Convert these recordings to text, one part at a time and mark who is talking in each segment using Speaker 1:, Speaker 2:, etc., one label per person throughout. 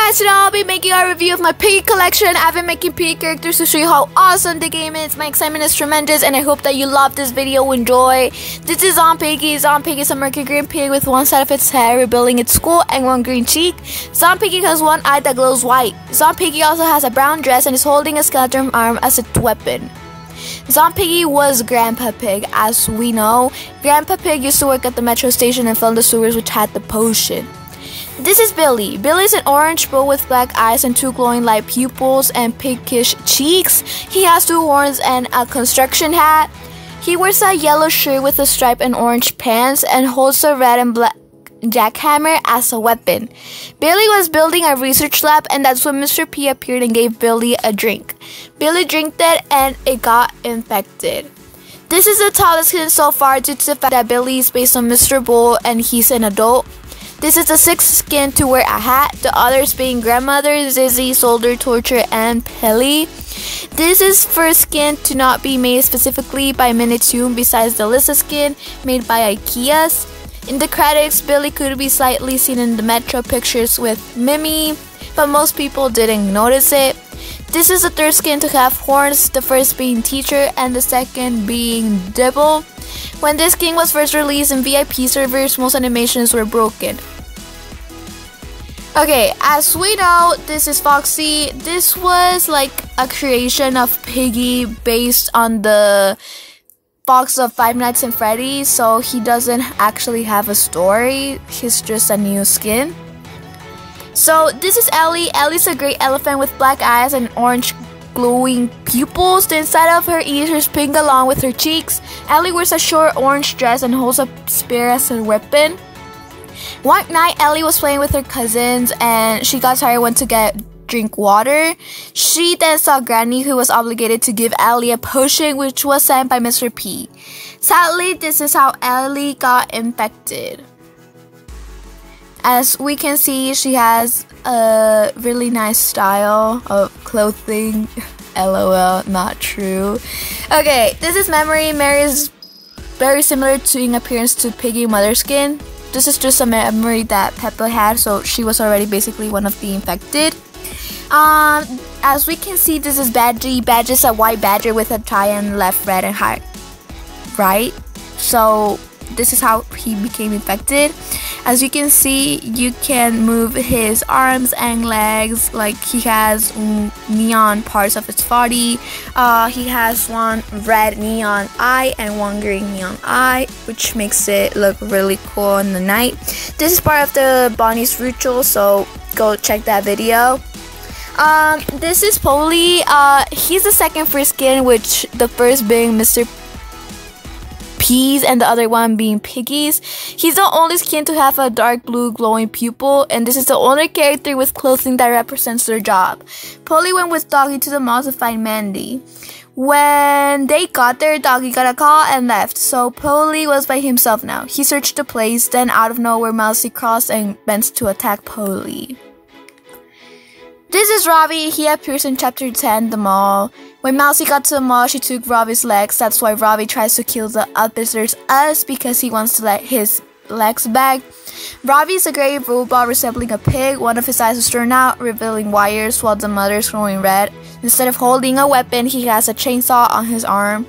Speaker 1: guys, today I'll be making a review of my Piggy collection. I've been making Piggy characters to show you how awesome the game is. My excitement is tremendous and I hope that you love this video. Enjoy. This is Piggy. Piggy is a murky green pig with one side of its hair revealing its skull and one green cheek. Piggy has one eye that glows white. Piggy also has a brown dress and is holding a skeleton arm as its weapon. Piggy was Grandpa Pig. As we know, Grandpa Pig used to work at the metro station and fill the sewers which had the potion. This is Billy. Billy is an orange bull with black eyes and two glowing light pupils and pinkish cheeks. He has two horns and a construction hat. He wears a yellow shirt with a stripe and orange pants and holds a red and black jackhammer as a weapon. Billy was building a research lab and that's when Mr. P appeared and gave Billy a drink. Billy drank it and it got infected. This is the tallest skin so far due to the fact that Billy is based on Mr. Bull and he's an adult. This is the sixth skin to wear a hat, the others being Grandmother, Zizzy, Soldier, Torture, and Pelly. This is first skin to not be made specifically by Minitoon besides the Lisa skin made by IKEA's. In the credits, Billy could be slightly seen in the Metro pictures with Mimi, but most people didn't notice it. This is the third skin to have horns, the first being Teacher and the second being Dibble. When this skin was first released in VIP servers, most animations were broken. Okay, as we know, this is Foxy. This was like a creation of Piggy based on the Fox of Five Nights at Freddy's, so he doesn't actually have a story. He's just a new skin. So this is Ellie. Ellie's a gray elephant with black eyes and orange glowing pupils. The inside of her ears is pink along with her cheeks. Ellie wears a short orange dress and holds a spear as a weapon. One night, Ellie was playing with her cousins and she got tired and went to drink water. She then saw Granny, who was obligated to give Ellie a potion which was sent by Mr. P. Sadly, this is how Ellie got infected. As we can see, she has a really nice style of clothing. LOL, not true. Okay, this is Memory. Mary is very similar in appearance to Piggy Mother skin. This is just a memory that Peppa had, so she was already basically one of the infected. As we can see, this is Badgie. Badge is a white badger with a tie and left, red, and high. Right? So this is how he became infected. As you can see, you can move his arms and legs, like he has neon parts of his body. He has one red neon eye and one green neon eye, which makes it look really cool in the night. This is part of the Bonnie's ritual, so go check that video. This is Polly. He's the second first skin, which the first being Mr. P's and the other one being Piggy's. He's the only skin to have a dark blue glowing pupil, and this is the only character with clothing that represents their job. Polly went with Doggy to the mall to find Mandy. When they got there, Doggy got a call and left, so Polly was by himself now. He searched the place, then out of nowhere Mel C crossed and bends to attack Polly. This is Ravi. He appears in Chapter 10, The Mall. When Mel C got to the mall, she took Ravi's legs. That's why Ravi tries to kill the visitors us because he wants to let his legs back. Ravi is a gray robot resembling a pig. One of his eyes is turned out, revealing wires, while the mother is glowing red. Instead of holding a weapon, he has a chainsaw on his arm.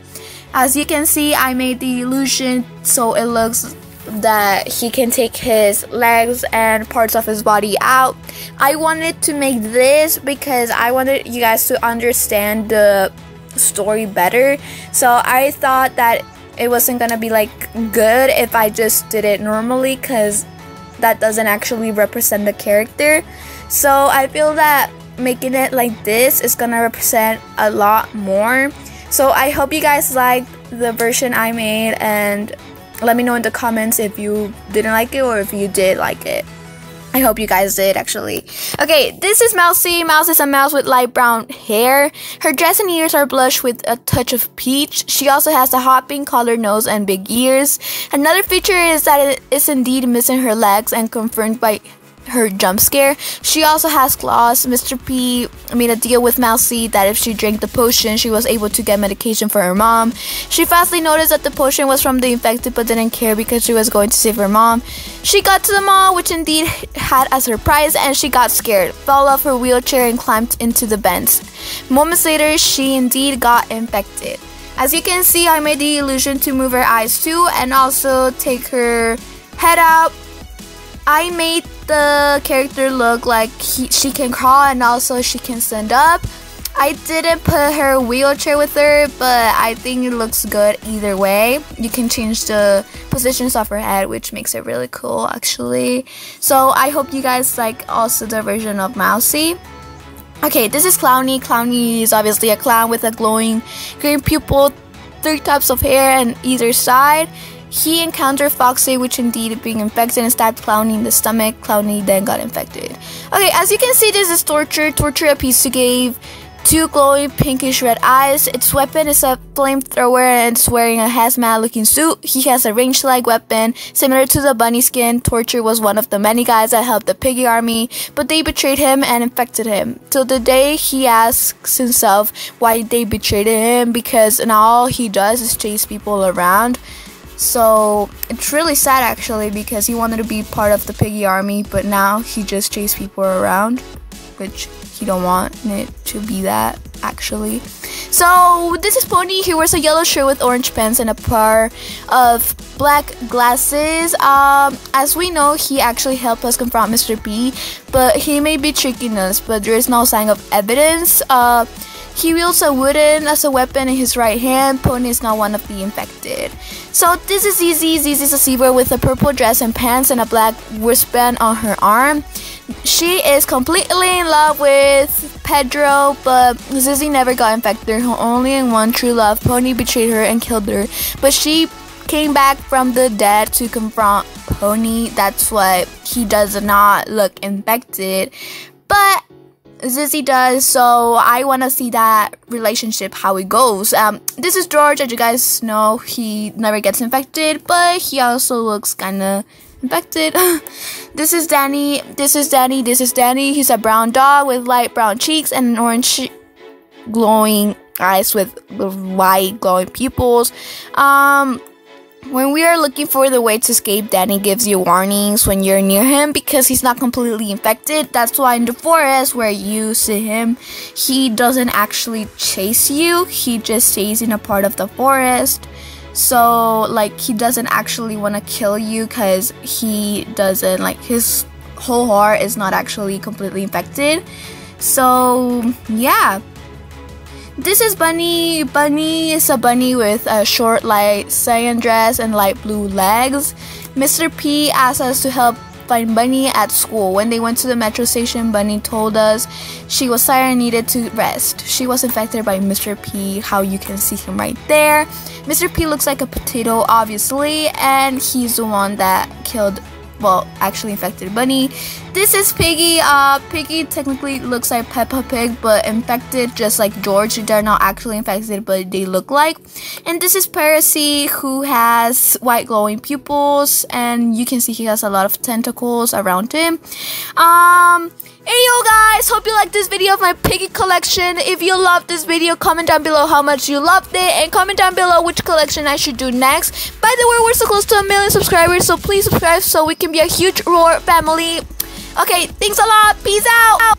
Speaker 1: As you can see, I made the illusion so it looks that he can take his legs and parts of his body out. I wanted to make this because I wanted you guys to understand the story better, so I thought that it wasn't gonna be like good if I just did it normally, because that doesn't actually represent the character. So I feel that making it like this is gonna represent a lot more. So I hope you guys liked the version I made, and let me know in the comments if you didn't like it or if you did like it. I hope you guys did, actually. Okay, this is Mel C. Mouse is a mouse with light brown hair. Her dress and ears are blush with a touch of peach. She also has a hot pink colored nose and big ears. Another feature is that it is indeed missing her legs and confirmed by her jump scare. She also has claws. Mr. P made a deal with Mel C that if she drank the potion, she was able to get medication for her mom. She fastly noticed that the potion was from the infected but didn't care because she was going to save her mom. She got to the mall, which indeed had a surprise, and she got scared, fell off her wheelchair and climbed into the vents. Moments later, she indeed got infected. As you can see, I made the illusion to move her eyes too and also take her head out. I made the character look like she can crawl and also she can stand up. I didn't put her wheelchair with her, but I think it looks good either way. You can change the positions of her head, which makes it really cool actually. So I hope you guys like also the version of Mousy. Okay, this is Clowny. Clowny is obviously a clown with a glowing green pupil, 3 types of hair on either side. He encountered Foxy, which indeed being infected, and stabbed Clowny in the stomach. Clowny then got infected. Okay, as you can see, this is Torture. Torture appears to give 2 glowing pinkish red eyes. Its weapon is a flamethrower and it's wearing a hazmat looking suit. He has a ranged like weapon similar to the bunny skin. Torture was one of the many guys that helped the Piggy army, but they betrayed him and infected him. Till the day he asks himself why they betrayed him, because now all he does is chase people around. So it's really sad actually, because he wanted to be part of the Piggy army, but now he just chases people around, which he don't want it to be that actually. So this is Pony. He wears a yellow shirt with orange pants and a pair of black glasses. As we know, he actually helped us confront Mr. P, but he may be tricking us, but there is no sign of evidence. He wields a wooden as a weapon in his right hand. Pony is not one of the infected. So this is Zizi. Zizi is a zebra with a purple dress and pants and a black wristband on her arm. She is completely in love with Pedro, but Zizi never got infected. Her only and one true love, Pony, betrayed her and killed her. But she came back from the dead to confront Pony. That's why he does not look infected. But Zizi does, so I want to see that relationship, how it goes. This is George. As you guys know, he never gets infected, but he also looks kind of infected. This is Danny. This is Danny. This is Danny. He's a brown dog with light brown cheeks and an orange glowing eyes with white glowing pupils. When we are looking for the way to escape, Danny gives you warnings when you're near him because he's not completely infected. That's why in the forest where you see him, he doesn't actually chase you. He just stays in a part of the forest. So like he doesn't actually want to kill you because he doesn't, like, his whole heart is not actually completely infected. So yeah. This is Bunny. Bunny is a bunny with a short light cyan dress and light blue legs. Mr. P asked us to help find Bunny at school. When they went to the metro station, Bunny told us she was tired and needed to rest. She was infected by Mr. P, how you can see him right there. Mr. P looks like a potato, obviously, and he's the one that killed, well, actually infected Bunny. This is Piggy. Piggy technically looks like Peppa Pig, but infected just like George. They're not actually infected, but they look like. And this is Parasy, who has white glowing pupils, and you can see he has a lot of tentacles around him. Hey yo guys, hope you liked this video of my Piggy collection. If you loved this video, comment down below how much you loved it, and comment down below which collection I should do next. By the way, we're so close to 1 million subscribers, so please subscribe so we can be a huge Roar family. Okay, thanks a lot. Peace out.